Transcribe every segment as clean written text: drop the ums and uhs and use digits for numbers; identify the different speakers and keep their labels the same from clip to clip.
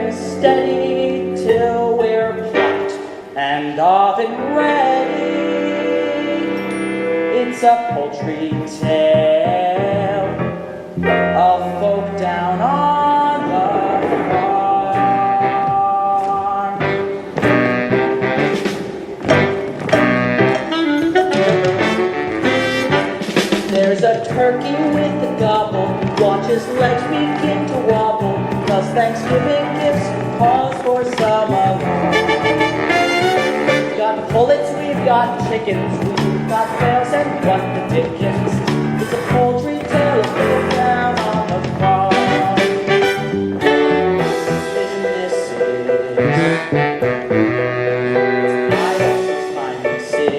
Speaker 1: very steady till we're plucked and off and ready. It's a poultry tale of folk down on the farm. There's a turkey with a gobble, watch his legs begin to wobble, 'cause Thanksgiving gifts calls for some alarm. We've got pullets, we've got chickens, we've got fails, and what the dickens? It's a poultry tale of folk down on the farm. Business is idle, time to sit.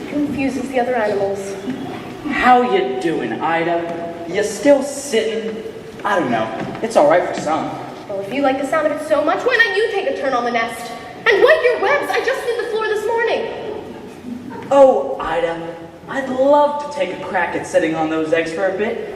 Speaker 2: Confuses the other animals.
Speaker 1: How you doing, Ida? You still sitting? I don't know. It's all right for some.
Speaker 2: Well, if you like the sound of it so much, why don't you take a turn on the nest? And wipe your webs. I just did the floor this morning.
Speaker 1: Oh, Ida, I'd love to take a crack at sitting on those eggs for a bit.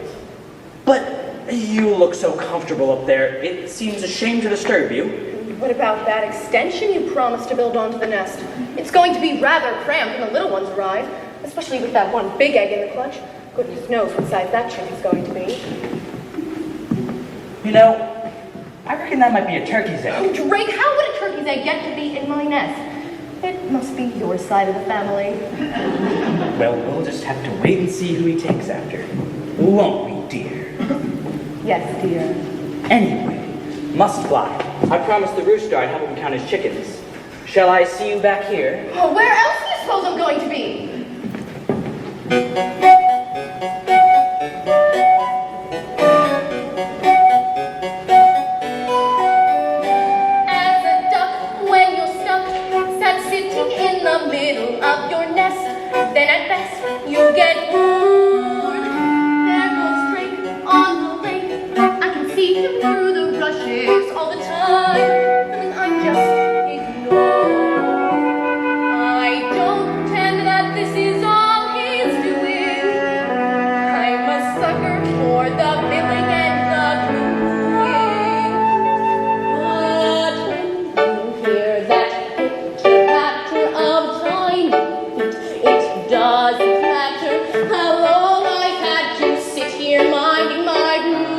Speaker 1: But you look so comfortable up there, it seems a shame to disturb you.
Speaker 2: What about that extension you promised to build onto the nest? It's going to be rather cramped when the little ones arrive, especially with that one big egg in the clutch. Goodness knows what size that chick is going to be.
Speaker 3: You know, I reckon that might be a turkey's egg.
Speaker 2: Oh, Drake, how would a turkey's egg get to be in my nest? It must be your side of the family.
Speaker 3: Well, we'll just have to wait and see who he takes after. Won't we, dear?
Speaker 2: Yes, dear.
Speaker 3: Anyway, must fly. I promised the rooster I'd help him count his chickens. Shall I see you back here?
Speaker 2: Oh, where else do you suppose I'm going to be? As a duck, when you're stuck, sat sitting in the middle of your nest, then at best you get bored. There goes Drake on the lake. I can see him through the rushes all the time, and I'm just ignored. I don't pretend that this is all he's doing. I'm a sucker for the billing and the cooing. But when you hear that pitter-patter of tiny feet, it doesn't matter how long I've had to sit here minding my brood.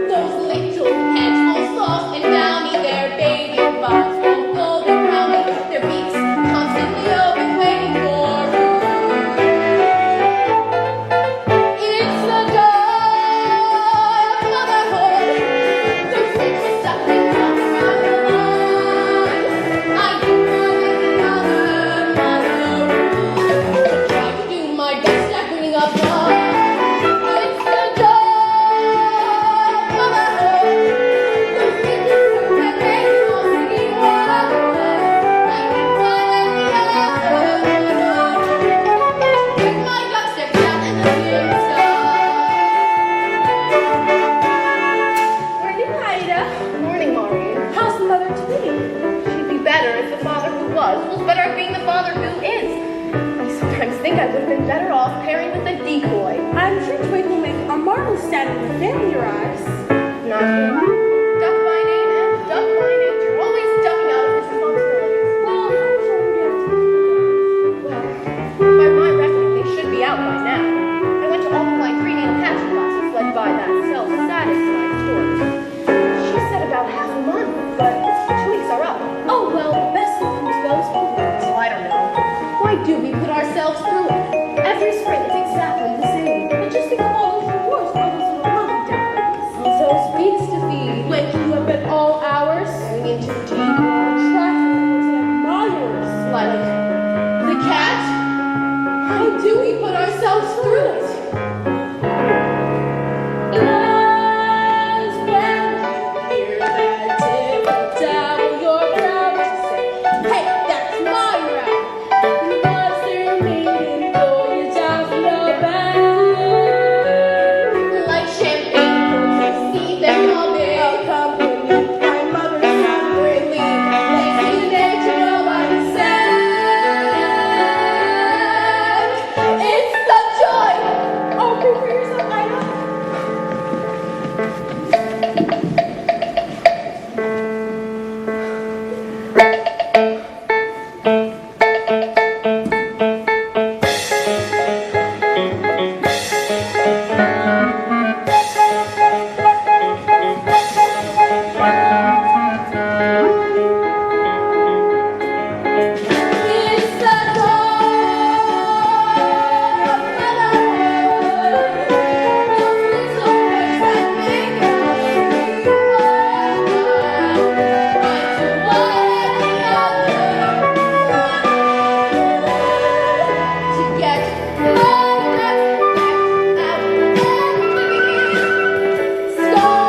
Speaker 2: Those little heads all soft and downy, their baby bodies all golden browny, their beaks constantly open waiting for food. It's the joy of motherhood. Those little suckling drops around the line. I do try to do my best at bringing up love. It's the joy of motherhood. Those little perfect babies all singing one word. I can find every other. With my duck stepped out in the clear sky. Morning, Ida. Morning, Maureen. How's the mother to be? She'd be better if the father who was better at being the father who is. I sometimes think I would have been better off pairing with a decoy.
Speaker 4: I'm sure Twig will make a marvelous dad in the family, your eyes.
Speaker 2: Not him. Duck by name and duck by nature, always ducking out of his responsibilities.
Speaker 4: Well, I'm sure we'll get to
Speaker 2: Well, by my reckoning, they should be out by now. I went to all of my prenatal hatching classes led by that self-satisfied stork. She said about half a month, but 2 weeks are up.
Speaker 4: Oh, well, best of comes goes forward.
Speaker 2: Oh, I don't know. Why do we put ourselves through it? Every spring it's exactly the same.
Speaker 4: But just think of all those rewards for those little lovely ducklings.
Speaker 2: Those beaks to feed.
Speaker 4: Waking you up at all hours.
Speaker 2: Going into deep.
Speaker 4: Attracting to admirers.
Speaker 2: Like the cat? How do we put ourselves through it?
Speaker 4: As when you hear that tipple dabble, you're proud to say, hey, that's my route. Was there maiden voyage out from the back?
Speaker 2: Like champagne corks, see them coming.
Speaker 4: Accompanied by mother's family.
Speaker 2: Relief, lazy nature, nobody said. It's the joy.
Speaker 4: Oh, prepare yourself, Ida.
Speaker 2: It's the joy of motherhood. Those little words that make us feel alive. Right to one another. To get love back at every start.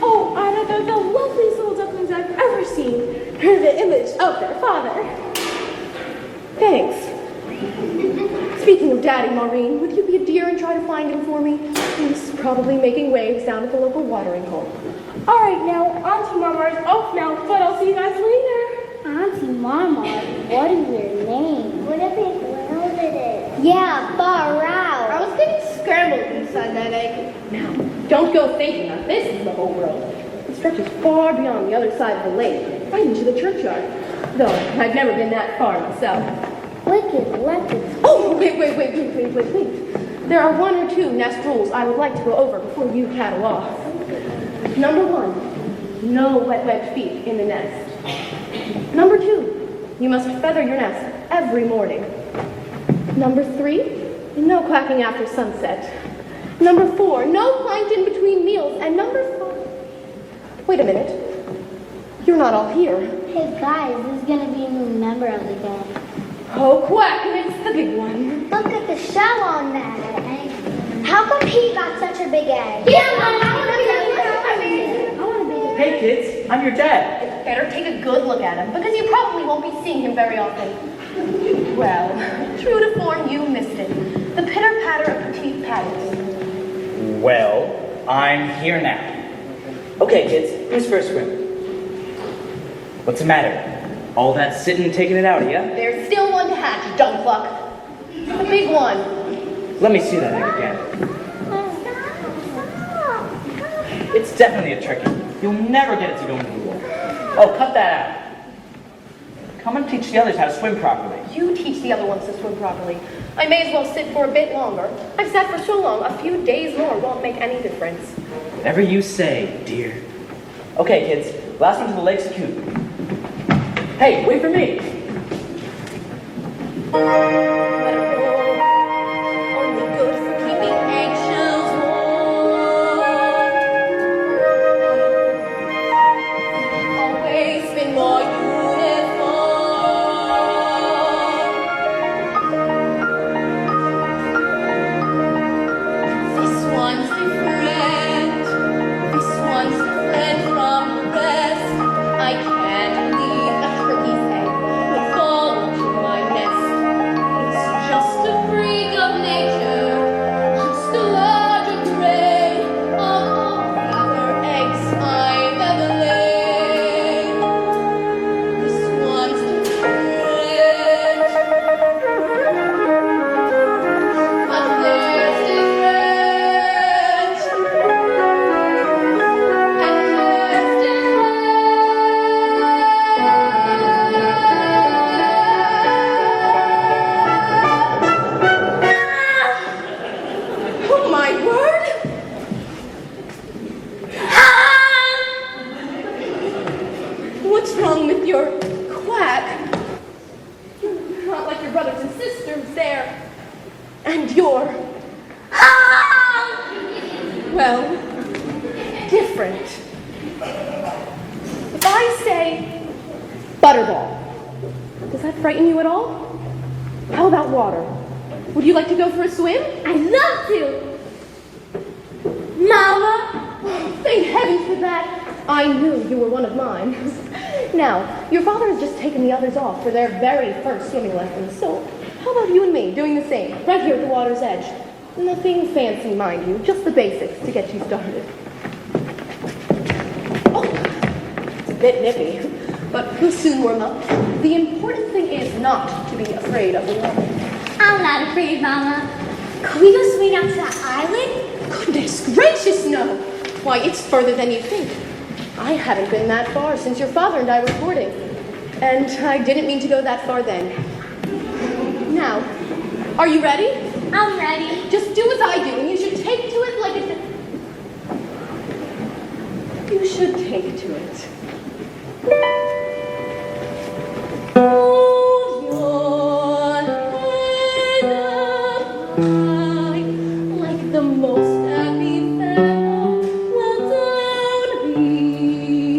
Speaker 4: Oh, Ida, they're the loveliest little ducklings I've ever seen. They're the image of their father. Thanks. Speaking of Daddy, Maureen, would you be a dear and try to find him for me? He's probably making waves down at the local watering hole.
Speaker 5: All right, now, Auntie Mama's off now, but I'll see you guys later.
Speaker 6: Auntie Mama, what is your name? What a big world it is. Yeah, far out.
Speaker 4: I was getting scrambled inside that egg. Now, don't go thinking that this is the whole world. It stretches far beyond the other side of the lake, right into the churchyard. Though I've never been that far myself.
Speaker 6: Wicked leopards.
Speaker 4: Oh, wait. There are 1 or 2 nest rules I would like to go over before you paddle off. Number 1, no wet feet in the nest. Number 2, you must feather your nest every morning. Number 3, no quacking after sunset. Number 4, no plankton between meals. And number 5, wait a minute, you're not all here.
Speaker 6: Hey guys, this is gonna be a new member of the gang.
Speaker 4: Oh, quack, and it's the big one.
Speaker 6: Look at the shell on that egg. How come he got such a big egg?
Speaker 2: Yeah, Mom,
Speaker 6: I want a big egg.
Speaker 3: Hey kids, I'm your dad.
Speaker 4: It's better take a good look at him, because you probably won't be seeing him very often. Well, true to form, you missed it. The pitter-patter of petite paddles.
Speaker 3: Well, I'm here now. Okay, kids, who's first swim? What's the matter? All that sitting and taking it out of you?
Speaker 4: There's still one to hatch, dumb fuck. The big one.
Speaker 3: Let me see that egg again. It's definitely a tricky. You'll never get it to go into the water. Oh, cut that out. Come and teach the others how to swim properly.
Speaker 4: You teach the other ones to swim properly. I may as well sit for a bit longer. I've sat for so long, a few days more won't make any difference.
Speaker 3: Whatever you say, dear. Okay, kids, last one to the lake's coop. Hey, wait for me.
Speaker 4: Let it roll. Only good for keeping eggshells warm. Always been more uniform. This one's different. This one's different from the rest. I can't leave a turkey's egg with all to my nest. It's just a freak of nature, just a larger prey of all the other eggs I've ever laid. This one's different, but there's different, and there's oh my word! What's wrong with your quack? You're not like your brothers and sisters there. And you're well, different. If I say butterball, does that frighten you at all? How about water? Would you like to go for a swim?
Speaker 6: I'd love to.
Speaker 4: Mama! Thank heavens for that. I knew you were one of mine. Now, your father has just taken the others off for their very first swimming lessons, so how about you and me doing the same, right here at the water's edge? Nothing fancy, mind you, just the basics to get you started. Oh, it's a bit nippy, but we'll soon warm up. The important thing is not to be afraid of the water.
Speaker 6: I'm not afraid, Mama. Could we go swing out to that island?
Speaker 4: Goodness gracious, no! Why, it's further than you think. I haven't been that far since your father and I were courting. And I didn't mean to go that far then. Now, are you ready?
Speaker 6: I'm ready.
Speaker 4: Just do as I do, and you should take to it like a... You should take to it. Hold your head up high, like the most happy fellow. Well down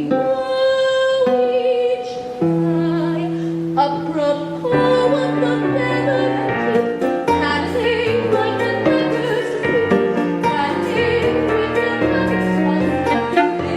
Speaker 4: below each eye. Apropos of the feather, dancing like the beggars to sleep, dancing with the mothers of the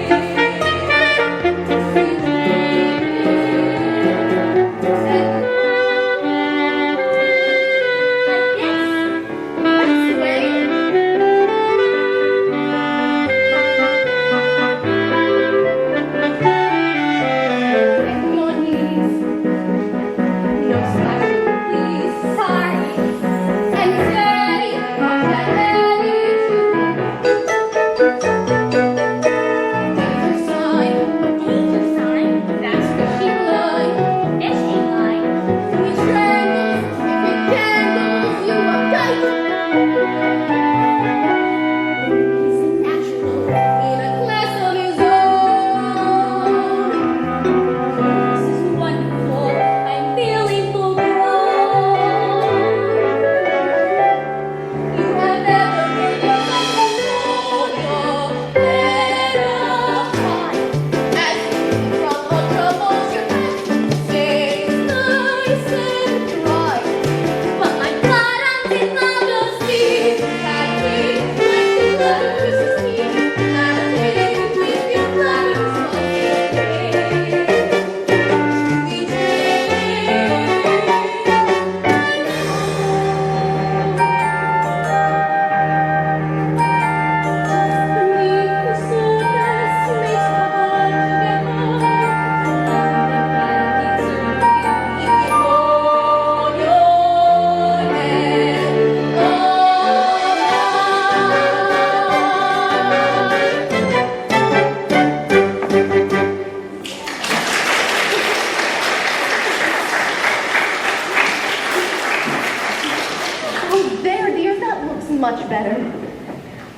Speaker 2: much better.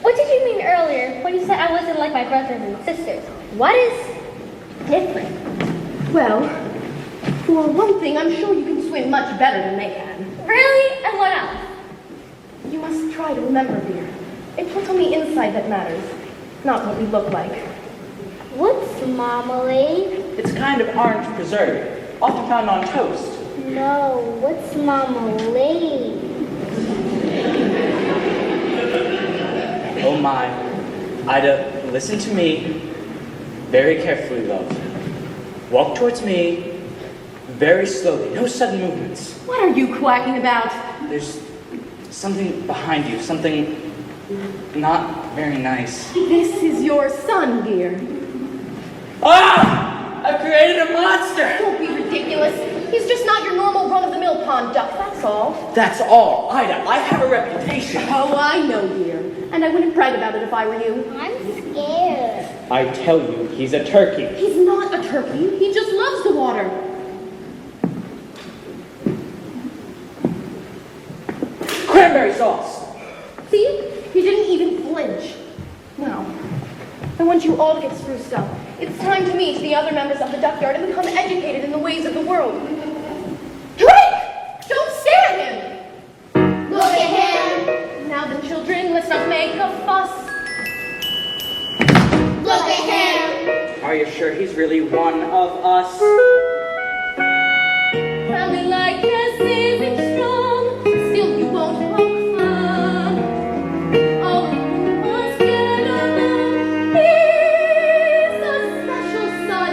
Speaker 6: What did you mean earlier when you said I wasn't like my brothers and sisters? What is different?
Speaker 2: Well, for one thing, I'm sure you can swim much better than they can.
Speaker 6: Really? And what else?
Speaker 2: You must try to remember, dear. It's what's on the inside that matters, not what we look like.
Speaker 6: What's marmalade?
Speaker 3: It's a kind of orange preserve, often found on toast.
Speaker 6: No, what's marmalade?
Speaker 3: Oh my. Ida, listen to me very carefully, love. Walk towards me very slowly, no sudden movements.
Speaker 2: What are you quacking about?
Speaker 3: There's something behind you, something not very nice.
Speaker 2: This is your son, dear.
Speaker 3: Ah! I've created a monster!
Speaker 2: Don't be ridiculous. He's just not your normal run-of-the-mill pond duck, that's all.
Speaker 3: That's all. Ida, I have a reputation.
Speaker 2: Oh, I know, dear. And I wouldn't brag about it if I were you.
Speaker 6: I'm scared.
Speaker 3: I tell you, he's a turkey.
Speaker 2: He's not a turkey. He just loves the water.
Speaker 3: Cranberry sauce!
Speaker 2: See? He didn't even flinch. Now, I want you all to get spruced up. It's time to meet the other members of the duckyard and become educated in the ways of the world. Quick! Don't stare at him!
Speaker 6: Look at him.
Speaker 2: Now then, children, let's not make a fuss.
Speaker 6: Look at him.
Speaker 3: Are you sure he's really one of us?
Speaker 2: Family likeness isn't strong, still you won't poke fun. Oh, you must get along. He's a special son.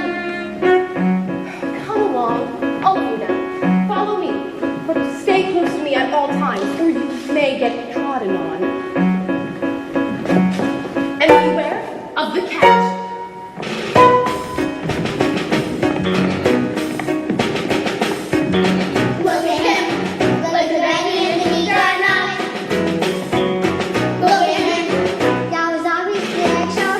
Speaker 2: Come along, all of you now. Follow me, but stay close to me at all times, or you may get trodden on. And beware of the cat.
Speaker 6: Look at him. Look at Benny and the Nigger. Look at him. That was obviously a show.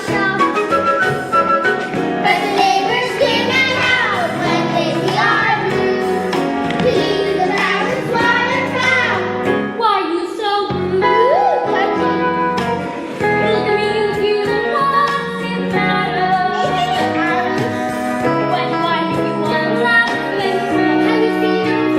Speaker 6: But the neighbors scream and howl when they see our blue. Please, the parents want to foul. Why are you so rude? Look at me, you what's the matter? Why do you want laughing? Have you seen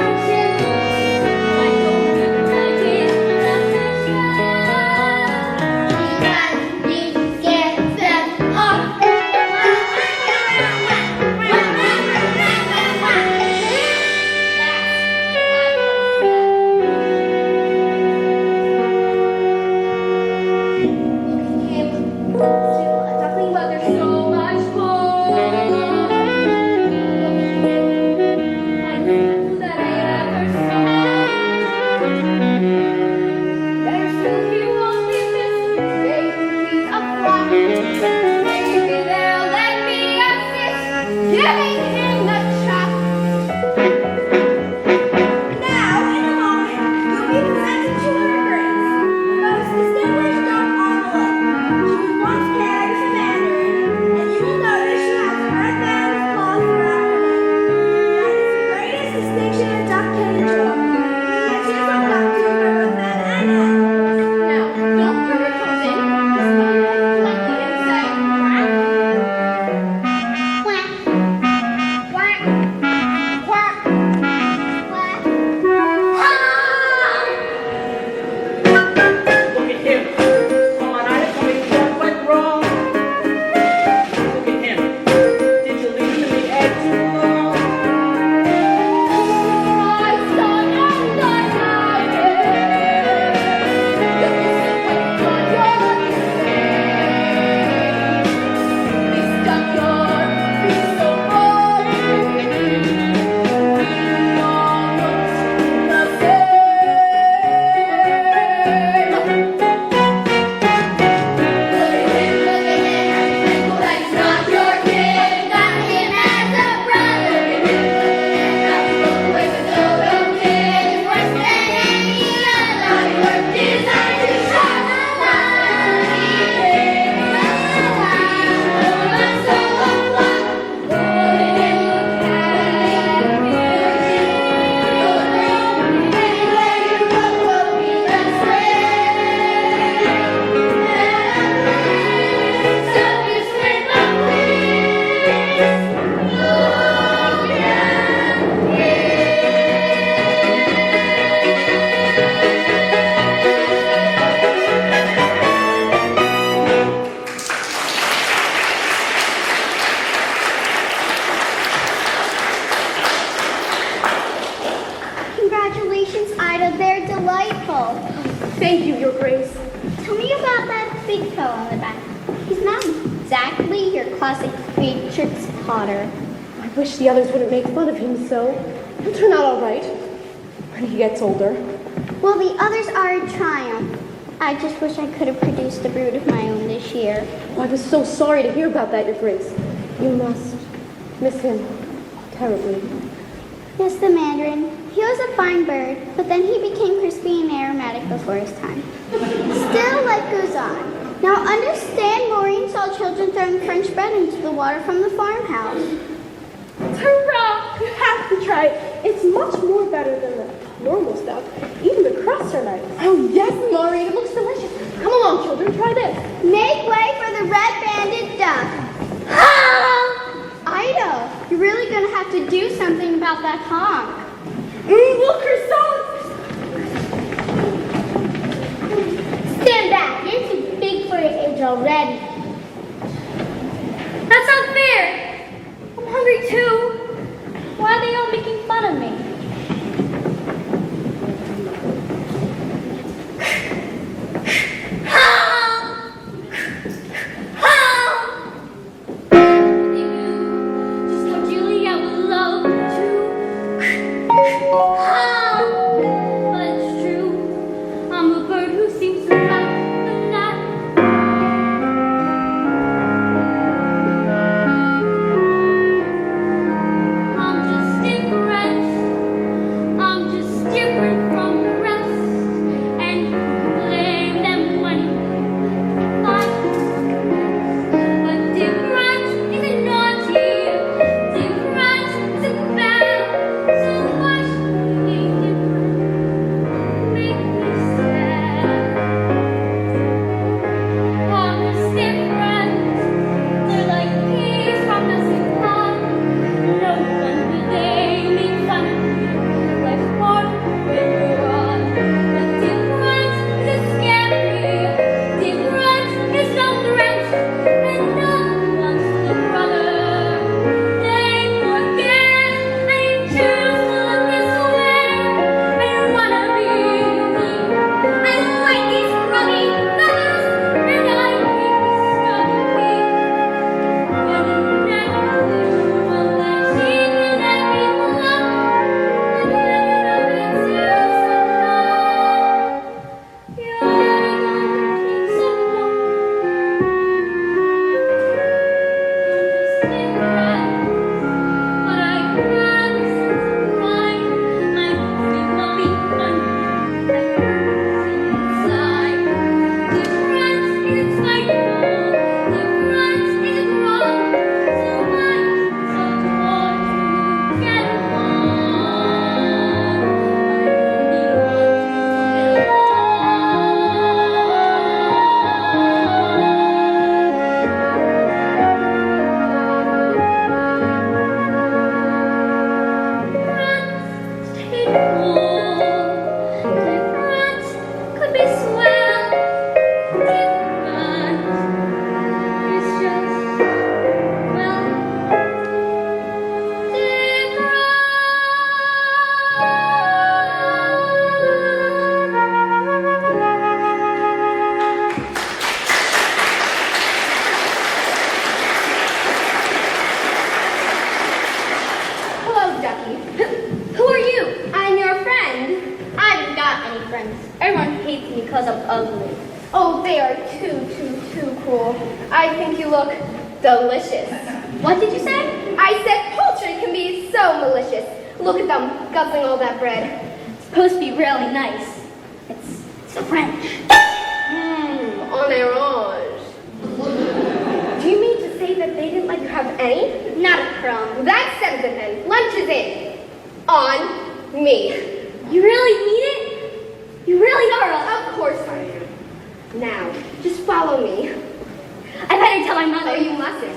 Speaker 5: Oh, thank you, Your Grace.
Speaker 6: Tell me about that big fellow on the back. He's not exactly your classic Beatrix Potter.
Speaker 5: I wish the others wouldn't make fun of him so. He'll turn out all right when he gets older.
Speaker 6: Well, the others are a triumph. I just wish I could have produced a brood of my own this year.
Speaker 5: Oh, I was so sorry to hear about that, Your Grace. You must miss him terribly.
Speaker 6: Yes, the Mandarin. He was a fine bird, but then he became crispy and aromatic before his time. Still, life goes on. Now understand, Maureen saw children throwing French bread into the water from the farmhouse.
Speaker 5: Hurrah! You have to try it. It's much more better than the normal stuff. Even the crusts are nice. Oh, yes, Maureen. It looks delicious. Come along, children. Try this.
Speaker 6: Make way for the red-banded duck. Ah! Ida, you're really going to have to do something about that honk.
Speaker 5: Look, croissants!
Speaker 6: Stand back. You're too big for your age already.
Speaker 2: That's not fair. I'm hungry too. Why are they all making fun of me? Just how Julia would love to. But it's true. I'm a bird who seems to have the knack. I'm just different. I'm just different from the rest. And you blame them when you fight. But different isn't naughty. Different isn't bad. So why should being different make me sad? I'm just different. They're like peas from the same pod. No wonder they make fun of me. Like pork when you're on. But different is scary. Different is no threat. And none wants the brother. They forget and you choose to look this way. I don't wanna be me. I don't like these scrubby feathers. And I hate this stubby beak. And the next visual that she can let people love. And then I'll be too simple. Yeah, I'm simple. But I promise it's fine. My dream will be fun. Like inside. Difference is spiteful. Difference is wrong. So much so want to get along. I really want to get Difference could be swell. Different is just, well,
Speaker 4: Hello, Ducky. Who are you? I'm your friend. I haven't got any friends. Everyone hates me because I'm ugly. Oh, they are too cruel. I think you look delicious. What did you say? I said poultry can be so malicious. Look at them, guzzling all that bread. It's supposed to be really nice. It's French. En orange. Do you mean to say that they didn't let you have any? Not a crumb. That settles it then. Lunch is in. On me. You really mean it? You really are Of course I am. Now, just follow me. I better tell my mother. Oh, you mustn't.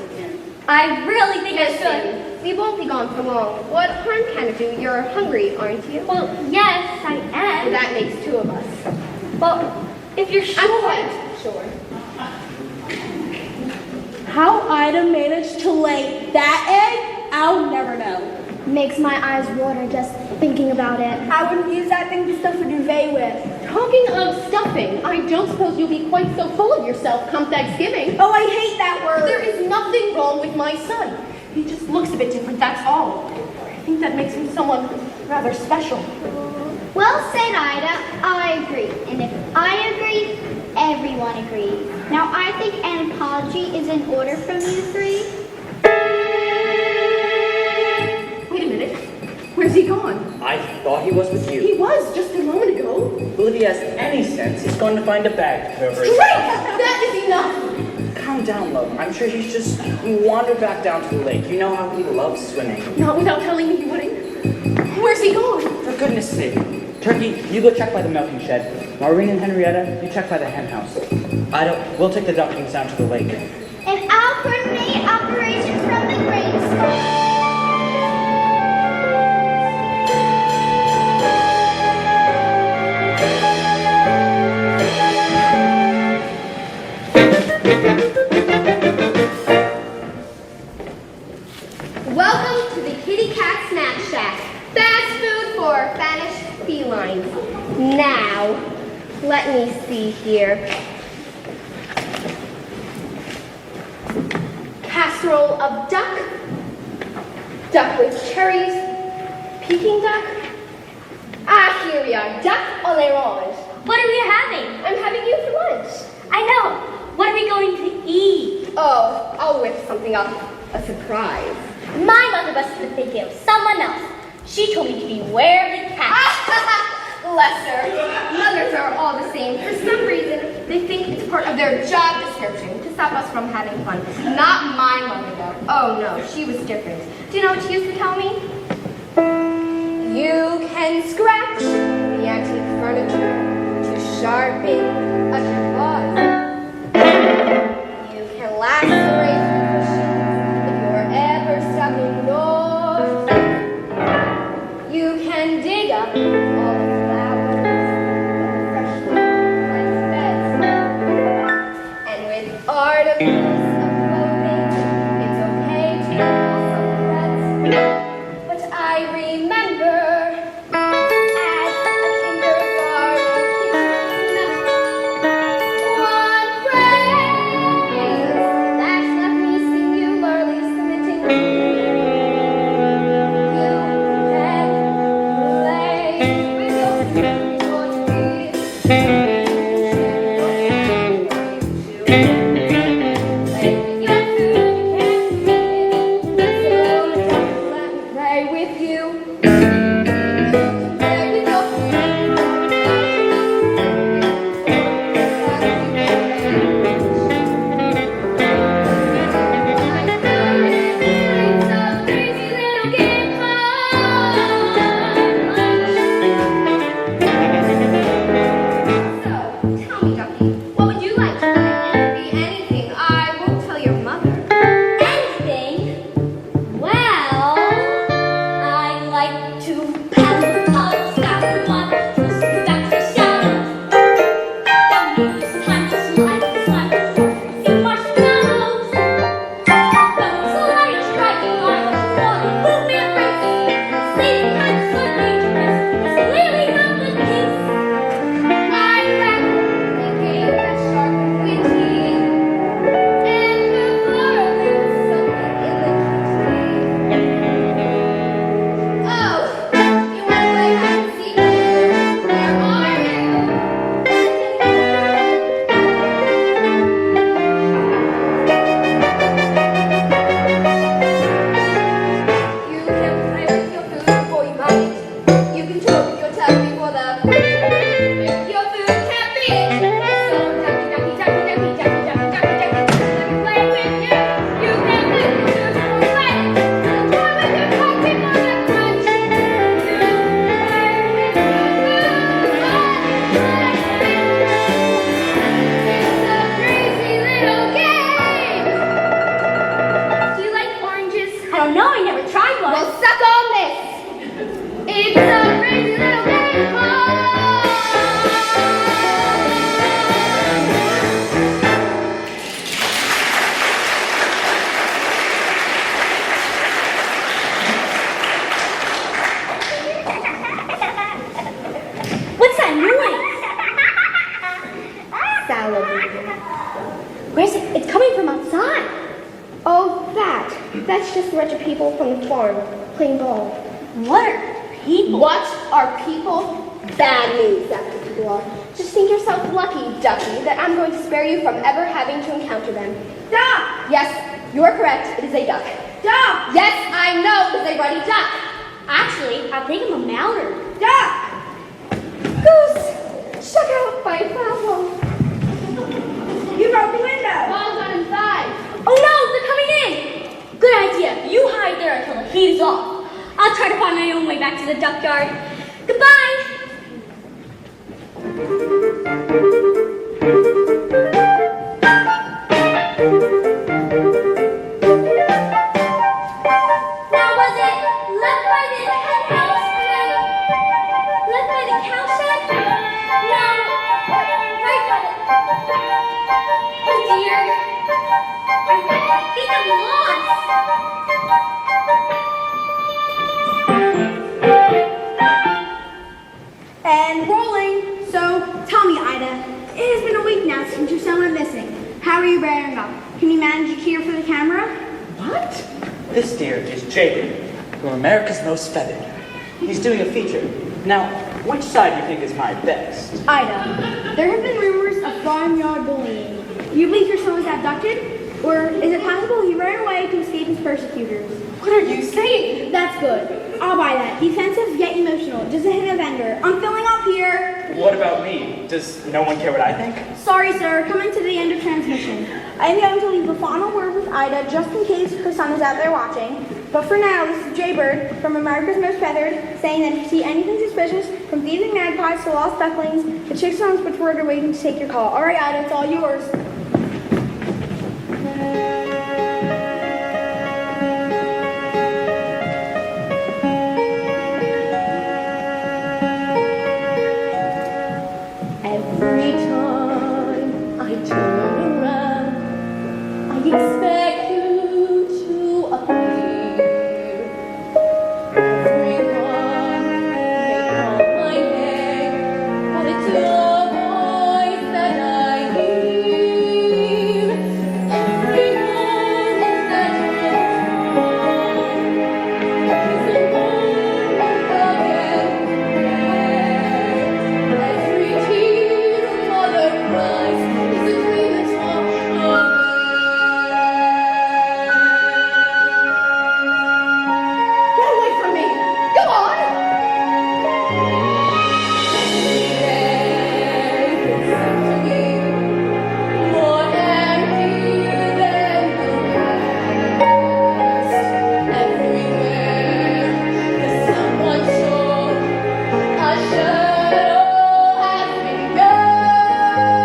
Speaker 4: I really think I should. We won't be gone for long. What harm can it do? You're hungry, aren't you? Well, yes, I am. That makes two of us. Well, if you're sure. I'm quite sure.
Speaker 5: How Ida managed to lay that egg, I'll never know.
Speaker 6: Makes my eyes water just thinking about it.
Speaker 5: I wouldn't use that thing to stuff a duvet with.
Speaker 4: Talking of stuffing, I don't suppose you'll be quite so full of yourself come Thanksgiving.
Speaker 5: Oh, I hate that word.
Speaker 4: There is nothing wrong with my son. He just looks a bit different, that's all. I think that makes him someone rather special.
Speaker 6: Well said, Ida. I agree. And if I agree, everyone agrees. Now, I think an apology is in order from you three.
Speaker 4: Wait a minute. Where's he gone?
Speaker 3: I thought he was with you.
Speaker 4: He was just a moment ago.
Speaker 3: Well, if he has any sense, he's going to find a bag to put over his
Speaker 4: Great!
Speaker 3: head.
Speaker 4: That is enough.
Speaker 3: Calm down, love. I'm sure he's just wandered back down to the lake. You know how he loves swimming.
Speaker 4: Not without telling me he wouldn't. Where's he gone?
Speaker 3: For goodness sake. Turkey, you go check by the milking shed. Maureen and Henrietta, you check by the hen house. We'll take the ducklings down to the lake.
Speaker 6: And I'll coordinate operations from the grain store.
Speaker 2: Welcome to the Kitty Cat Snack Shack. Fast food for famished felines. Now, let me see here. Casserole of duck, duck with cherries, Peking duck. Ah, here we are, duck au l'orange.
Speaker 7: What are we having?
Speaker 2: I'm having you for lunch.
Speaker 7: I know. What are we going to eat?
Speaker 2: Oh, I'll whip something up. A surprise.
Speaker 7: My mother must have been thinking of someone else. She told me to beware of the cat.
Speaker 2: Bless her. Mothers are all the same. For some reason, they think it's part of their job description to stop us from having fun. Not my mother, though. Oh, no, she was different. Do you know what she used to tell me? You can scratch the antique furniture to sharpen a vase. You can lacerate the cushions if you're ever stuck indoors. You can dig up all the flowers from freshly cleansed beds. And with articles of clothing, it's okay to pull some threads. But I remember as a kindergarten kitten, one phrase that left me singularly submitting. You can play with your toys. Play with your food, you can't eat it. So don't let me play with you. Play with your food.
Speaker 5: That's just a bunch of people from the farm playing ball.
Speaker 7: What are people?
Speaker 5: What are people? Bad news, that's what people are. Just think yourself lucky, Ducky, that I'm going to spare you from ever having to encounter them. Duck! Yes, you are correct. It is a duck. Duck! Yes, I know it is a ruddy duck.
Speaker 7: Actually, I think I'm a mallard.
Speaker 5: Duck! Goose! Check out my problem. You broke the window.
Speaker 7: Ball's on inside. Oh no, they're coming in. Good idea. You hide there until the heat is off. I'll try to find my own way back to the duck yard. Goodbye. Now was it left by the hen house? Left by the cow shed? No, right by the... Oh dear. I think I'm lost.
Speaker 8: And rolling. So, tell me, Ida, it has been a week now since your son went missing. How are you bearing up? Can you manage to cheer for the camera?
Speaker 3: What? This deer is Jacob, from America's Most Feathered. He's doing a feature. Now, which side do you think is my best?
Speaker 8: Ida, there have been rumors of farmyard bullying. Do you believe your son was abducted? Or is it possible he ran away to escape his persecutors?
Speaker 5: What are you saying?
Speaker 8: That's good. I'll buy that. Defensive yet emotional. Just a hint of anger. I'm filling up here.
Speaker 3: What about me? Does no one care what I think?
Speaker 8: Sorry, sir. Coming to the end of transmission. I'm going to leave a final word with Ida just in case her son is out there watching. But for now, this is Jay Bird from America's Most Feathered saying that if you see anything suspicious, from thieving magpies to lost ducklings, the chicks on the switchboard are waiting to take your call. All right, Ida, it's all yours.
Speaker 2: Every time I turn around, I expect you to appear. Everyone may call my name, but it's your voice that I hear. Every moment that you're gone is a moment again. Every tear a mother cries is a dream that's washed away.
Speaker 5: Get away from me! Go on!
Speaker 2: Every day is simply more empty than the rest. Everywhere there's someone sure a shadow has been cast.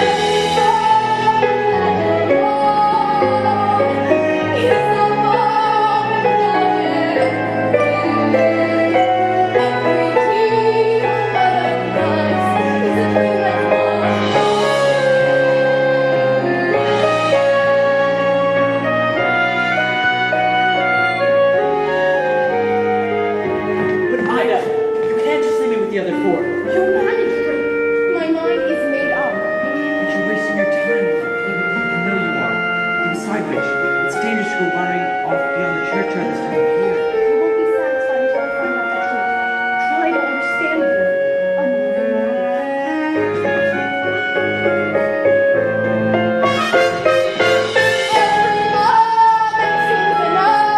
Speaker 2: Every time that you're gone is a moment again. Every tear a mother cries is a dream that's washed
Speaker 3: But Ida, you can't just leave me with the other four.
Speaker 5: You'll manage, Drake. My mind is made up.
Speaker 3: But you're wasting your time. You know you are. I'm sideways. It's dangerous to go wandering off beyond the churchyard this time of year.
Speaker 5: I won't be satisfied until I find out the truth. Try to understand me.
Speaker 2: Every moment seems enough.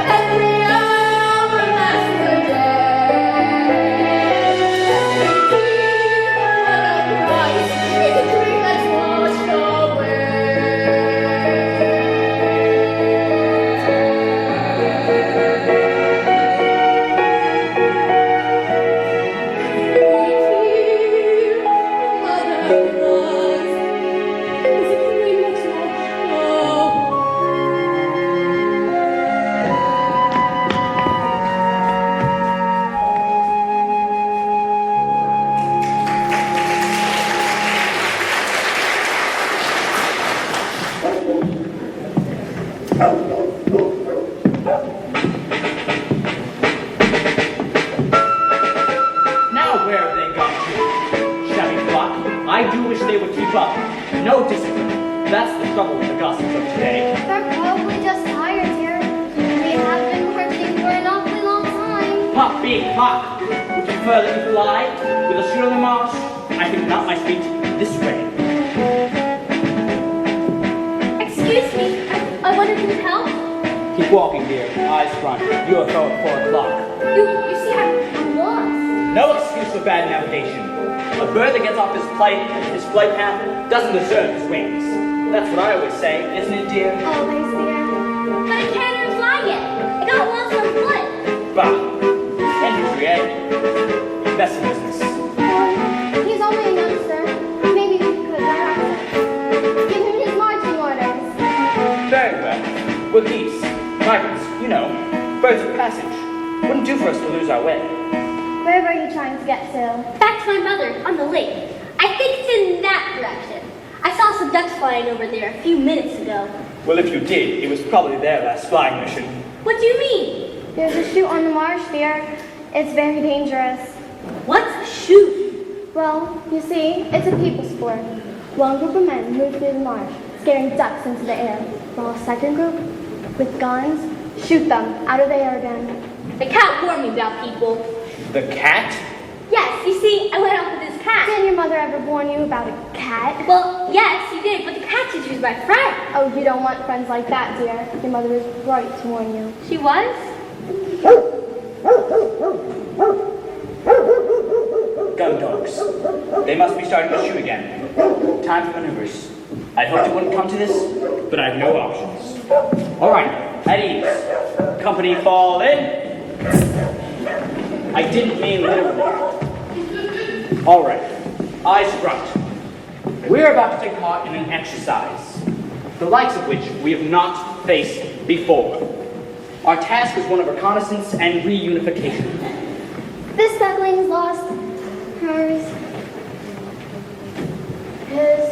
Speaker 2: Every hour lasts a day. Every tear a mother cries is a dream that's washed
Speaker 3: Now where have they gone to? Shabby flock, I do wish they would keep up. No discipline. That's the trouble with the gossips of today.
Speaker 6: They're probably just tired, dear. We have been working for an awfully long time.
Speaker 3: Hop, big hop. Would you further if you lie? With a surely march, I think not my feet this way.
Speaker 7: Excuse me, I wonder if you can help?
Speaker 3: Keep walking, dear. Eyes front. You are going at 4 o'clock.
Speaker 7: You see, I'm lost.
Speaker 3: No excuse for bad navigation. A bird that gets off his flight path doesn't deserve his wings. That's what I always say, isn't it, dear?
Speaker 6: Always, dear.
Speaker 7: But I can't even fly yet. I got lost on foot.
Speaker 3: Bah. Industry, eh? That's the business.
Speaker 6: He's only a youngster. Maybe we could direct him. Give him his marching orders.
Speaker 3: Very well. We're geese. Migrants, you know. Birds of passage. Wouldn't do for us to lose our way.
Speaker 6: Where were you trying to get to?
Speaker 7: Back to my mother on the lake. I think it's in that direction. I saw some ducks flying over there a few minutes ago.
Speaker 3: Well, if you did, it was probably their last flying mission.
Speaker 7: What do you mean?
Speaker 6: There's a chute on the marsh, dear. It's very dangerous.
Speaker 7: What's a shoot?
Speaker 6: Well, you see, it's a people sport. One group of men move through the marsh, scaring ducks into the air, while a second group, with guns, shoot them out of the air again.
Speaker 7: The cat warned me about people.
Speaker 3: The cat?
Speaker 7: Yes, you see, I went out with this cat.
Speaker 6: Didn't your mother ever warn you about a cat?
Speaker 7: Well, yes, you did, but the cat teacher is my friend.
Speaker 6: Oh, you don't want friends like that, dear. Your mother is right to warn you.
Speaker 7: She was?
Speaker 3: Gun dogs. They must be starting to shoot again. Time for maneuvers. I'd hoped it wouldn't come to this, but I have no options. All right, at ease. Company fall in. I didn't mean literally. All right, eyes front. We're about to take part in an exercise, the likes of which we have not faced before. Our task is one of reconnaissance and reunification.
Speaker 6: This duckling is lost. Hers. His.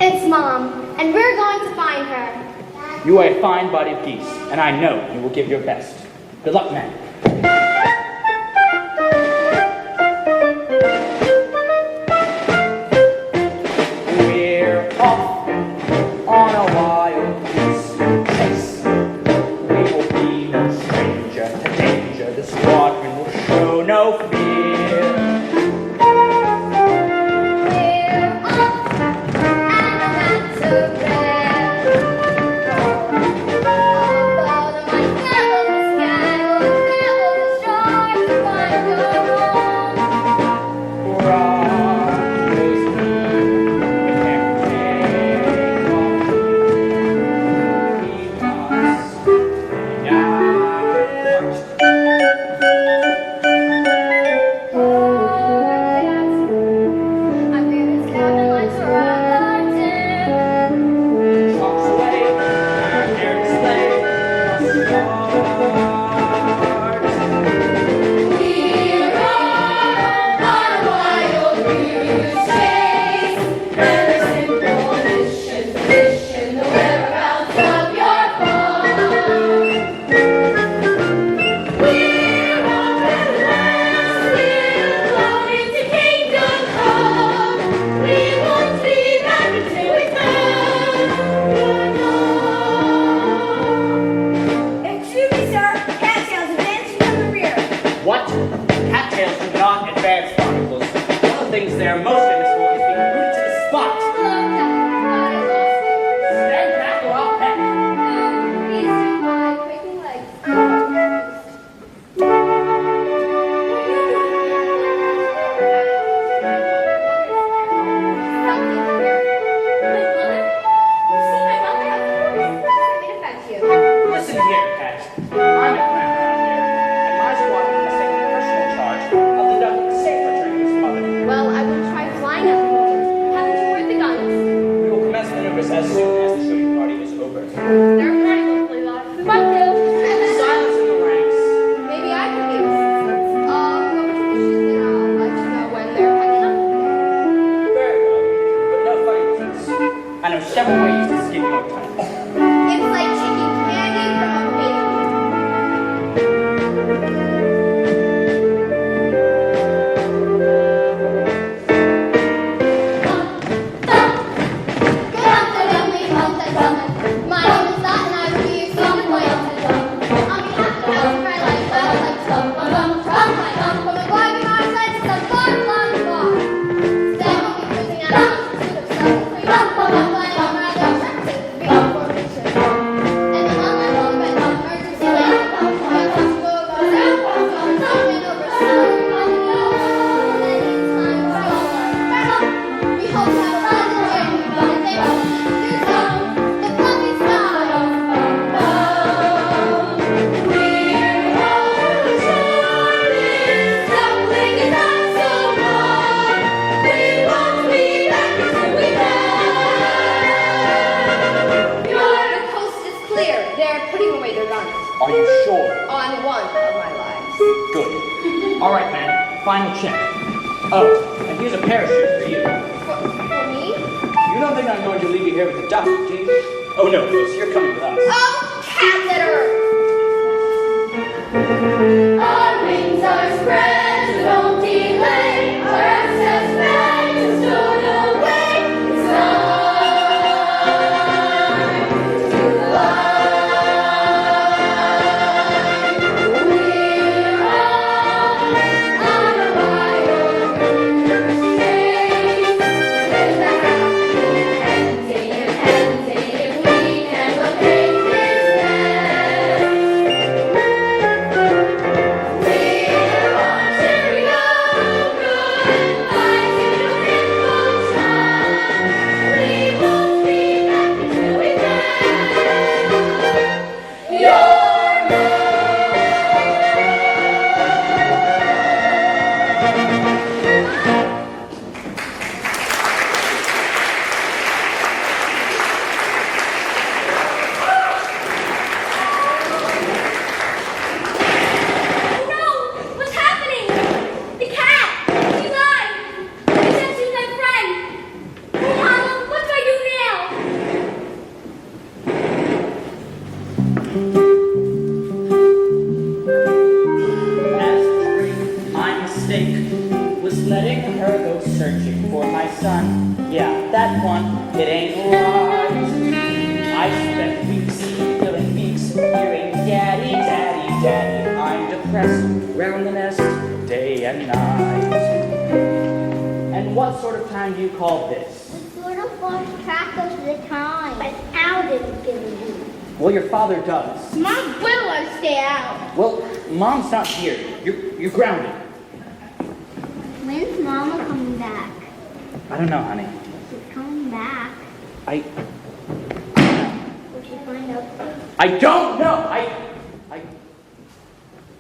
Speaker 6: It's Mom, and we're going to find her.
Speaker 3: You are a fine body of geese, and I know you will give your best. Good luck, men. We're off on a wild goose chase. We will be no stranger to danger. The squadron will show no fear.
Speaker 6: We're off, and no matter where. Above the mighty cloud of the sky, we'll travel the shore to find your home.
Speaker 3: For on those with everything we must you sure?
Speaker 5: On one of my lives.
Speaker 3: Good. All right, man. Final check. Oh, and here's a parachute for you.
Speaker 5: For me?
Speaker 3: You don't think I'm going to leave you here with the duck, do you? Oh, no, Phyllis, you're coming with us.
Speaker 5: Oh, cat litter!
Speaker 2: Our wings are spread, so don't delay. Our access bags are stowed away. It's time to fly. We're on a wild goose chase. There's a happy ending if we can locate this nest. We're Ontario, goodbye to Rainbow Shine. We won't be back until we get your
Speaker 7: No! What's happening? The cat! She lied! She said she's my friend! Oh, Mama, what do I do now?
Speaker 3: Astrid, my mistake was letting her go searching for my son. Yeah, that one, it ain't right. I spent weeks, filling weeks, hearing daddy, daddy, daddy. I'm depressed, round the nest, day and night. And what sort of time do you call this?
Speaker 6: We sort of lost track of the time. But Al didn't give a hoot.
Speaker 3: Well, your father does.
Speaker 5: Mom will let us stay out.
Speaker 3: Well, Mom's not here. You're grounded.
Speaker 6: When's Mama coming back?
Speaker 3: I don't know, honey.
Speaker 6: She's coming back.
Speaker 3: I
Speaker 6: Will she find out?
Speaker 3: I don't know.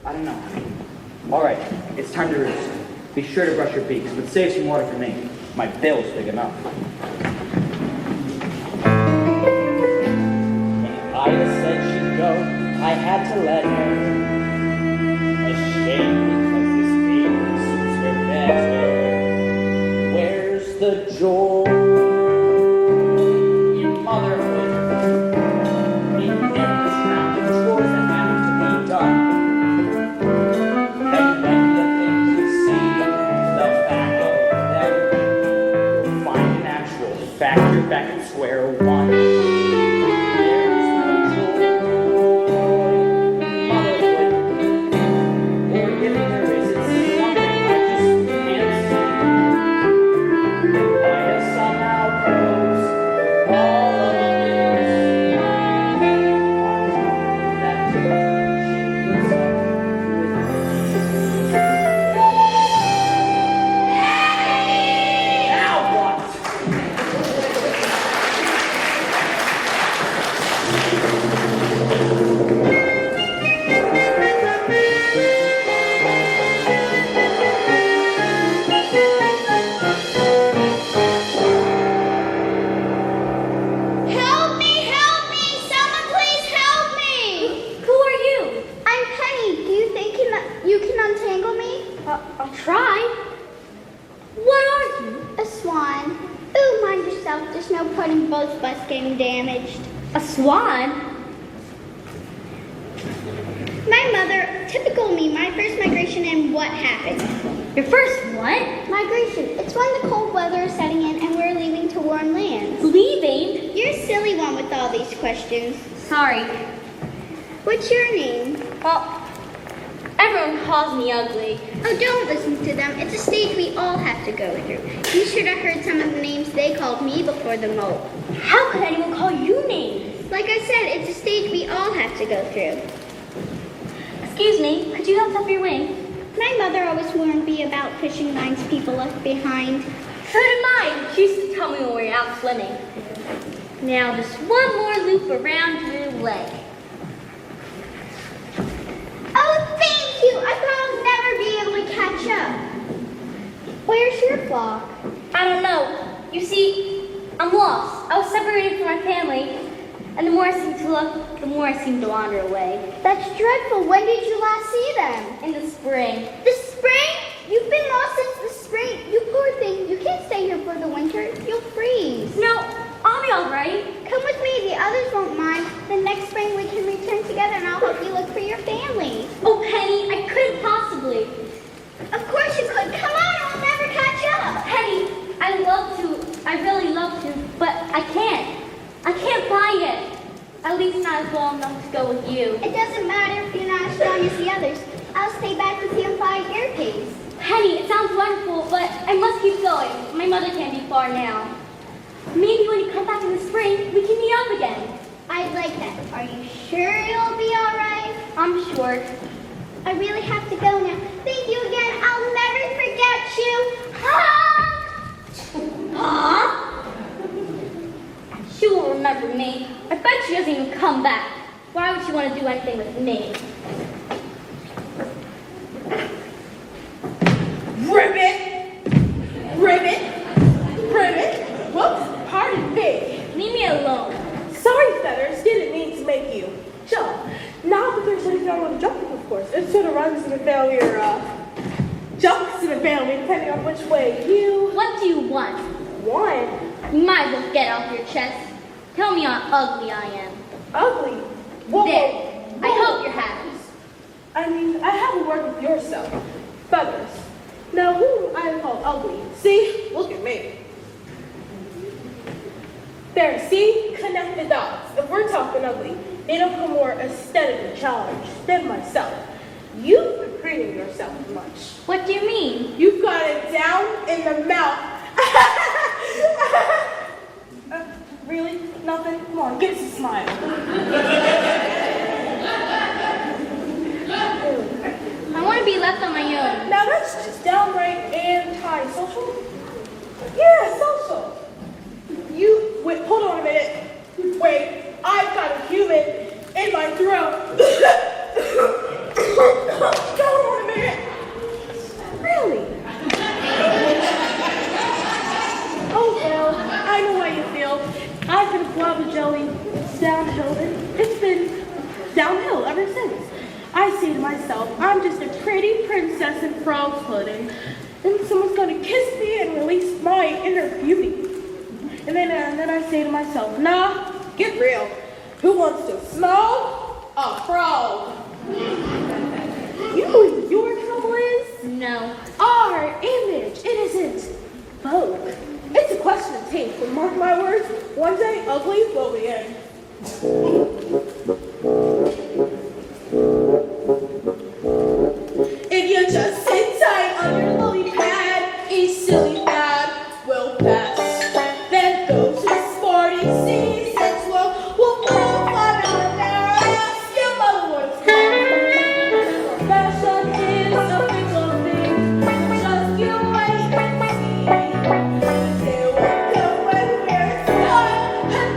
Speaker 3: I don't know. All right, it's time to roost. Be sure to brush your beaks, but save some water for me. My bill's big enough. When Ida said she'd go, I had to let her. Ashamed because this baby suits her better. Where's the joy in motherhood? In endless round of chores that have to be done. And when the things you see, the back of them, you'll find an actual factor back at square one. There's no joy in motherhood. Or if there is, it's something I just can't see. That Ida somehow proves all of this. That she puts up with me. Now what?
Speaker 6: Help me! Help me! Someone please help me!
Speaker 7: Who are you?
Speaker 6: I'm Penny. Do you think you can untangle me?
Speaker 7: I'll try. What are you?
Speaker 6: A swan. Ooh, mind yourself. There's no point in both of us getting damaged.
Speaker 7: A swan?
Speaker 6: My mother, typical me, my first migration, and what happened?
Speaker 7: Your first what?
Speaker 6: Migration. It's when the cold weather is setting in and we're leaving to warm lands.
Speaker 7: Leaving?
Speaker 6: You're a silly one with all these questions.
Speaker 7: Sorry.
Speaker 6: What's your name?
Speaker 7: Well, everyone calls me ugly.
Speaker 6: Oh, don't listen to them. It's a stage we all have to go through. You should have heard some of the names they called me before the molt.
Speaker 7: How could anyone call you names?
Speaker 6: Like I said, it's a stage we all have to go through.
Speaker 7: Excuse me, could you help up your wing?
Speaker 6: My mother always warned me about fishing lines people left behind.
Speaker 7: So did mine. She used to tell me when we were out swimming. Now just one more loop around your leg.
Speaker 6: Oh, thank you! I thought I'll never be able to catch up. Where's your flock?
Speaker 7: I don't know. You see, I'm lost. I was separated from my family, And the more I seem to look, the more I seem to wander away.
Speaker 6: That's dreadful. When did you last see them?
Speaker 7: In the spring.
Speaker 6: The spring? You've been lost since the spring. You poor thing. You can't stay here for the winter. You'll freeze.
Speaker 7: No, I'll be all right.
Speaker 6: Come with me. The others won't mind. The next spring we can return together and I'll help you look for your family.
Speaker 7: Oh, Penny, I couldn't possibly.
Speaker 6: Of course you could. Come on, we'll never catch up.
Speaker 7: Penny, I love to. I really love to, but I can't. I can't fly yet. At least not as long enough to go with you.
Speaker 6: It doesn't matter if you're not as strong as the others. I'll stay back with you and fly at your pace.
Speaker 7: Penny, it sounds wonderful, but I must keep going. My mother can't be far now. Maybe when you come back in the spring, we can meet up again.
Speaker 6: I'd like that. Are you sure you'll be all right?
Speaker 7: I'm sure.
Speaker 6: I really have to go now. Thank you again. I'll never forget you. Honk!
Speaker 7: Huh? She won't remember me. I bet she doesn't even come back. Why would she want to do anything with me?
Speaker 9: Ribbit. Whoops, pardon me.
Speaker 7: Leave me alone.
Speaker 9: Sorry, Feathers, didn't mean to make you jump. Now that there's anything wrong with jumping, of course. It sort of runs in the family or jumps in the family, depending on which way you
Speaker 7: What do you want?
Speaker 9: want.
Speaker 7: You might as well get off your chest. Tell me how ugly I am.
Speaker 9: Ugly. Whoa,
Speaker 7: There.
Speaker 9: whoa,
Speaker 7: I
Speaker 9: whoa.
Speaker 7: hope you're happy.
Speaker 9: I mean, I have a word with yourself. Feathers. Now, who I call ugly? See? Look at me. There, see? Connect the dots. If we're talking ugly, they don't come more aesthetically challenged than myself. You've been praising yourself much.
Speaker 7: What do you mean?
Speaker 9: You've got it down in the mouth. Really? Nothing? Come on, give us a smile.
Speaker 7: I want to be left on my own.
Speaker 9: Now that's just downright anti-social. Yeah, social. Wait, hold on a minute. Wait, I've got a human in my throat. Hold on a minute. Really? Oh well, I know how you feel. I've been a blob of jelly downhill, and it's been downhill ever since. I say to myself, I'm just a pretty princess in frog's pudding, and someone's gonna kiss me and release my inner beauty. And then I say to myself, nah, get real. Who wants to smell a frog? You know what your trouble is?
Speaker 7: No.
Speaker 9: Our image, it isn't vogue. It's a question of taste, but mark my words, one day ugly will be in. If you just sit tight on your lily pad, each silly fad will pass. Then go to the sporty scene, sex world will fall flat on the ass. Your mother what's wrong. Fashion is a fickle thing, just you wait and see. The day will come when we're style and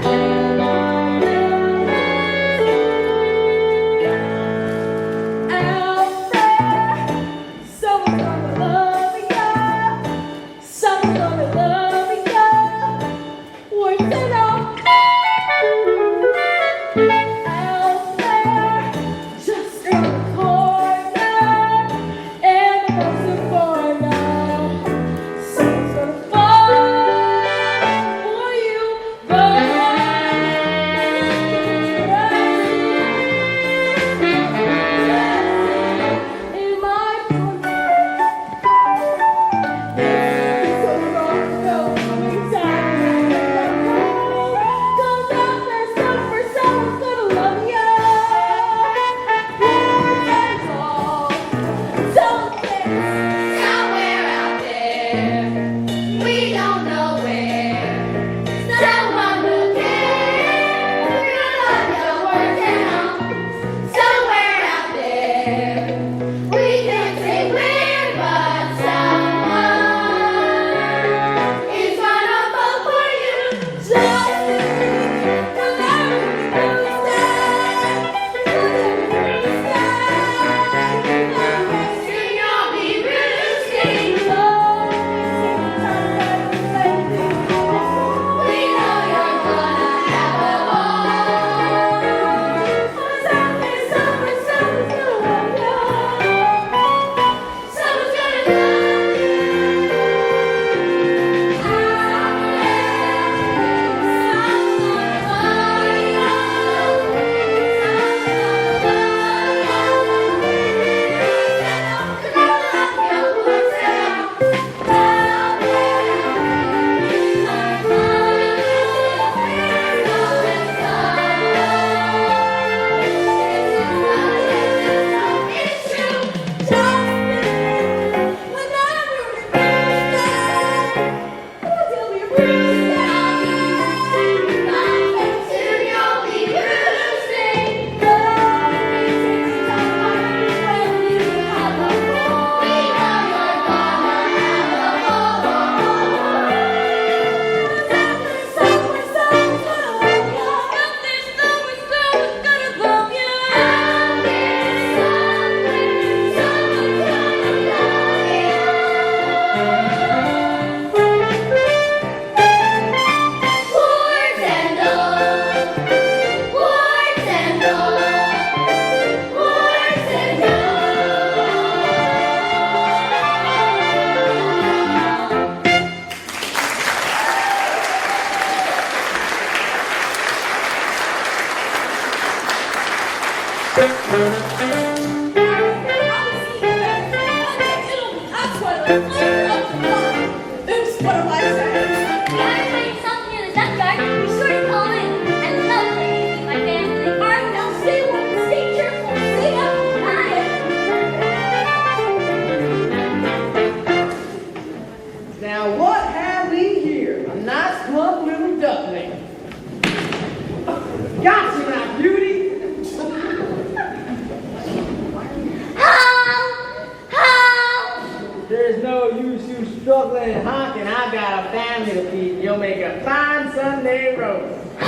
Speaker 10: struggling and Honk, and I got a family to feed. You'll make a fine Sunday roast.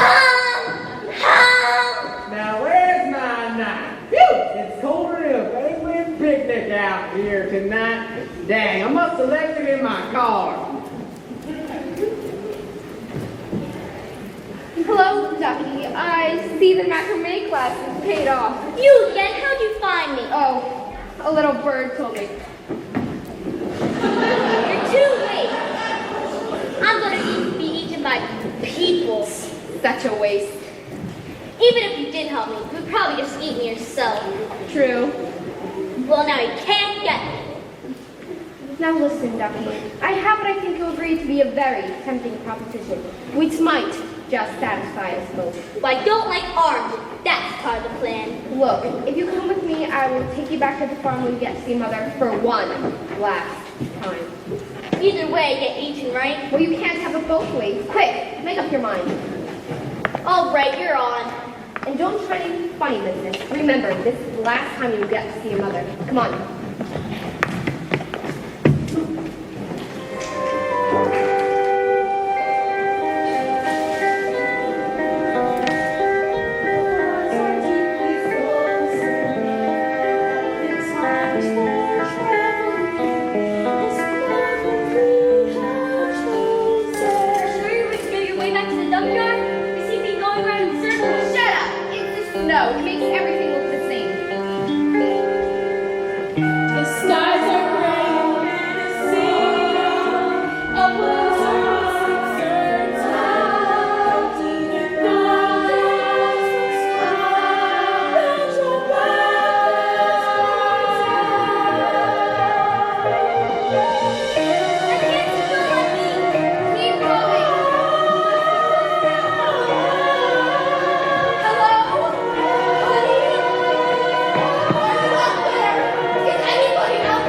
Speaker 10: Now where's my knife? Phew! It's colder than a penguin picnic out here tonight. Dang, I must have left it in my car.
Speaker 5: Hello, Ducky. I see the macrame class is paid off.
Speaker 7: You again? How'd you find me?
Speaker 5: Oh, a little bird told me.
Speaker 7: You're too late. I'm gonna be eaten by people.
Speaker 5: Such a waste.
Speaker 7: Even if you did help me, you'd probably just eat me yourself.
Speaker 5: True.
Speaker 7: Well, now you can't get me.
Speaker 5: Now listen, Ducky. I have what I think you'll agree to be a very tempting proposition, which might just satisfy us both.
Speaker 7: Well, I don't like arms. That's part of the plan.
Speaker 5: Look, if you come with me, I will take you back to the farm when you get to see Mother for one last time.
Speaker 7: Either way, get eaten, right?
Speaker 5: Well, you can't have it both ways. Quick, make up your mind.
Speaker 7: All right, you're on.
Speaker 5: And don't try any funny business. Remember, this is the last time you get to see your mother. Come on.
Speaker 7: Sure you wish to get your way back to the dump You see me going around in circles?
Speaker 5: Shut up! It's the snow. It makes everything look the same.
Speaker 9: The skies are gray and the sea of blizzards turns out to the thousand stars
Speaker 5: Keep going. Hello? Honey? Are you up there? Is anybody up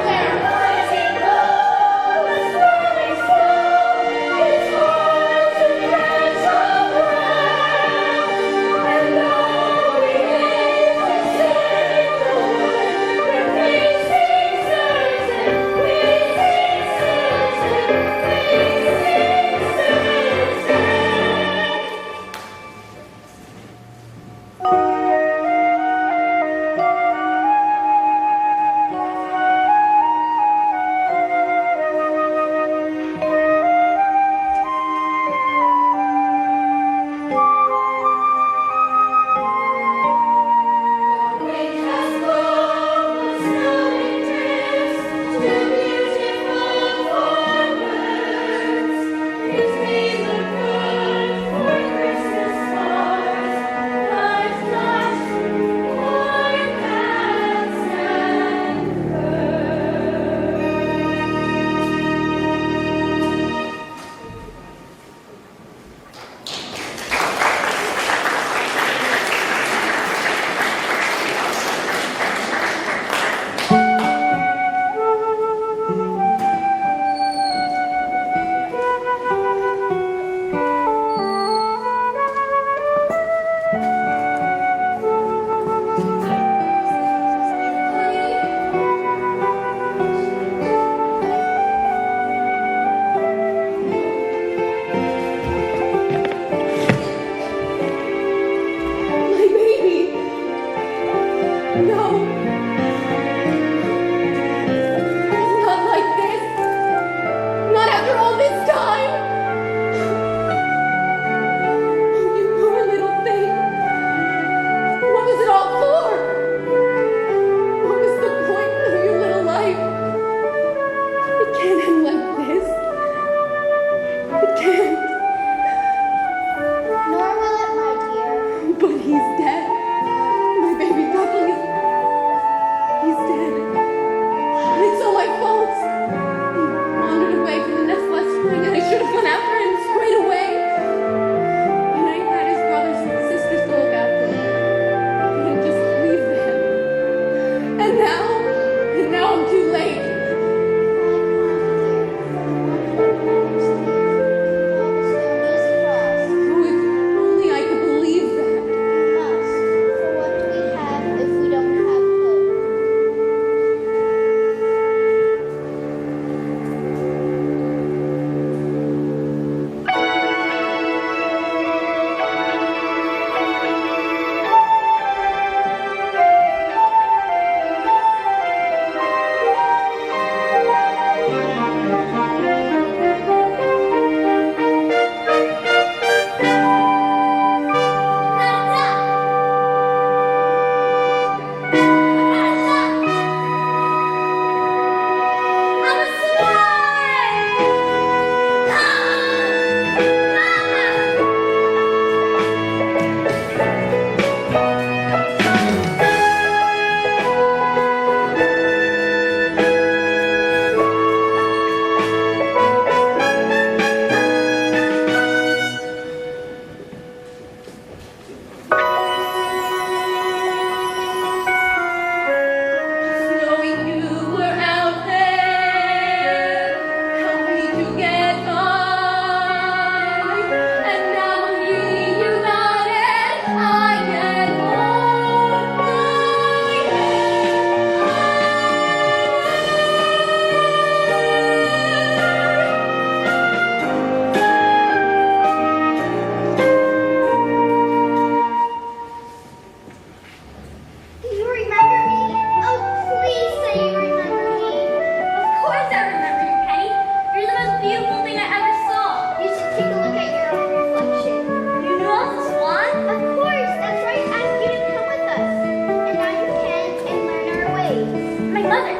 Speaker 7: mother.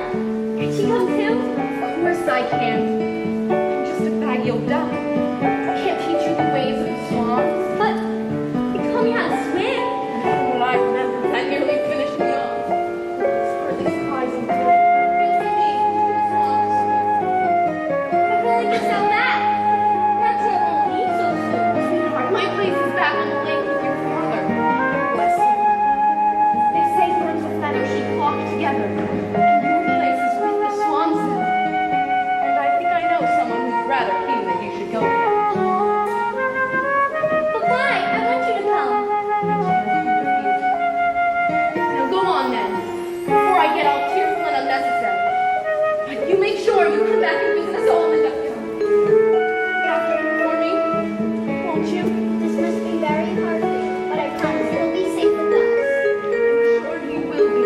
Speaker 7: Can she come too?
Speaker 2: Of course I can. I'm just a baggy old duck. I can't teach you the ways of the swans.
Speaker 7: But you told me how to swim.
Speaker 2: From what I remember, that nearly finished me off. It's hardly surprising to me.
Speaker 7: I feel like it's so bad. Perhaps I won't leave so soon.
Speaker 2: Sweetheart, my place is back on the lake with your father. Bless you. They say birds of feathers should flock together. And your place is with the swans now. And I think I know someone who's rather keen that you should go there.
Speaker 7: But why? I want you to come.
Speaker 2: Now go on then, before I get all tearful and unnecessary. But you make sure you come back and visit us all in the duck pond. Get out there for me, won't you?
Speaker 6: This must be very hard for you, but I promise you'll be safe with us.
Speaker 2: I'm sure you will be.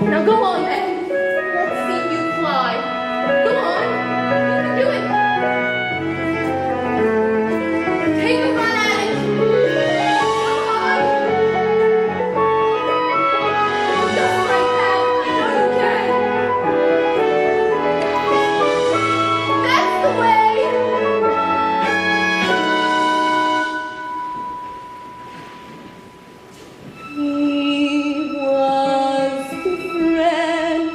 Speaker 2: Now go on then. Let's see you fly. Go on. You can do it. Take a run at it. Come on. Just like that. I know you can. That's the way. He was different.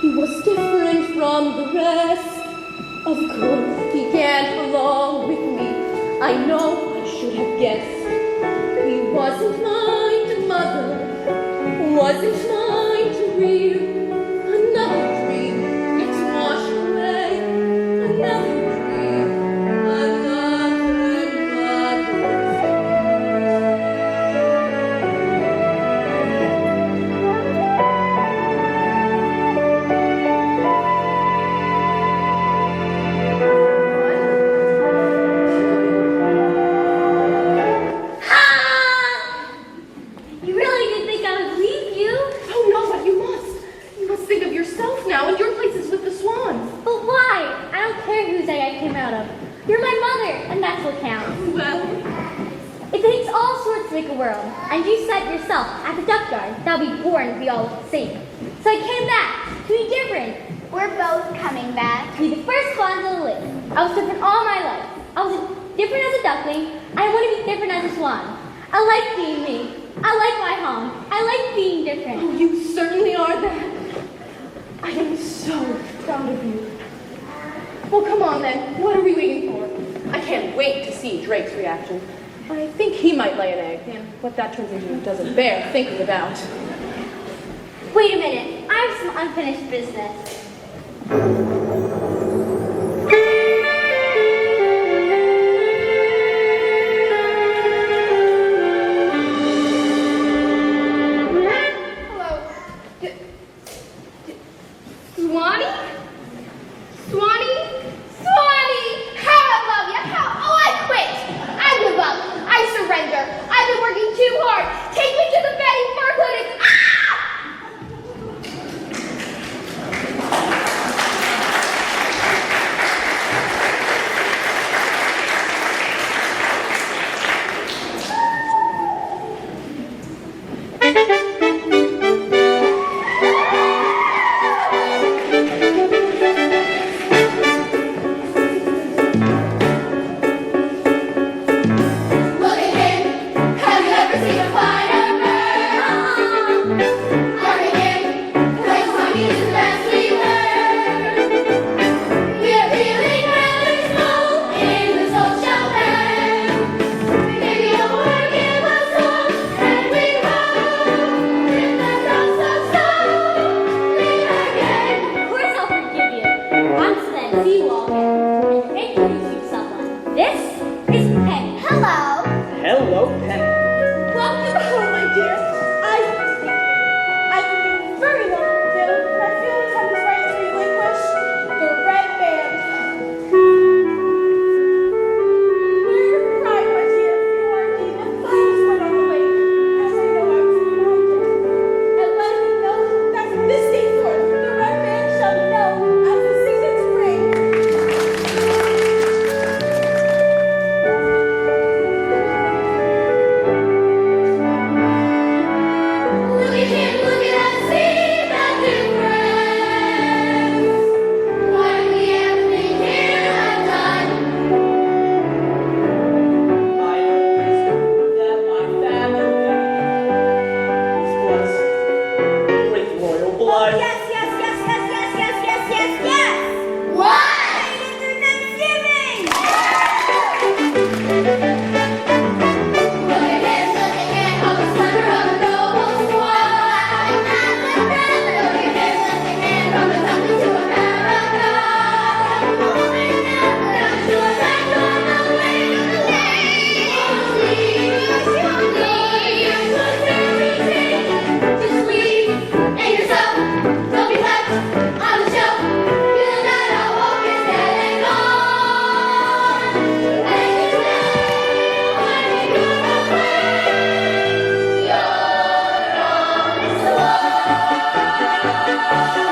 Speaker 2: He was different from the rest. Of course, he can't belong with me. I know I should have guessed. He wasn't mine to mother, wasn't mine to rear. Another dream gets washed away. Another dream, another mother's.
Speaker 7: You really didn't think I would leave you.
Speaker 2: Oh no, but you must. You must think of yourself now, and your place is with the swans.
Speaker 7: But why? I don't care whose egg I came out of. You're my mother, and that's what counts.
Speaker 2: Well,
Speaker 7: It takes all sorts to make a world, and you said yourself at the duck yard that we'd be born to be all the same. So I came back to be different,
Speaker 6: We're both coming back.
Speaker 7: to be the first swans on the list. I was different all my life. I was different as a duckling. I want to be different as a swan. I like being me. I like my home. I like being different.
Speaker 2: oh, you certainly are that. I am so proud of you. Well, come on then. What are we waiting for? I can't wait to see Drake's reaction. I think he might lay an egg, and what that turns into doesn't bear thinking about.
Speaker 7: Wait a minute. I have some unfinished business.
Speaker 2: Hello. Swanee? Swanee? Swanee! How I love you! How? Oh, I quit! I give up! I surrender! I've been working too hard! Take me to the Betty Fur Clinic! Ah! Look at him! Have you ever seen a finer bird? Look at him! Plays my music the best we've heard. We're feeling rather small in the social band. Maybe a word give us hope and we run.
Speaker 6: can look at us, see the difference. Why do we everything here undone?
Speaker 1: I know that my family was with royal blood.
Speaker 8: Yes, yes, yes, yes, yes, yes, yes, yes, yes.
Speaker 6: Why?
Speaker 8: After Thanksgiving.
Speaker 6: Look at him looking at all the splendor of a noble squad. Look at him looking at from the top to America. Not sure that you're the way to the just leave and yourself. Don't be left on the shelf. You'll not know what is dead and gone. And you know when you're away, you're on this one.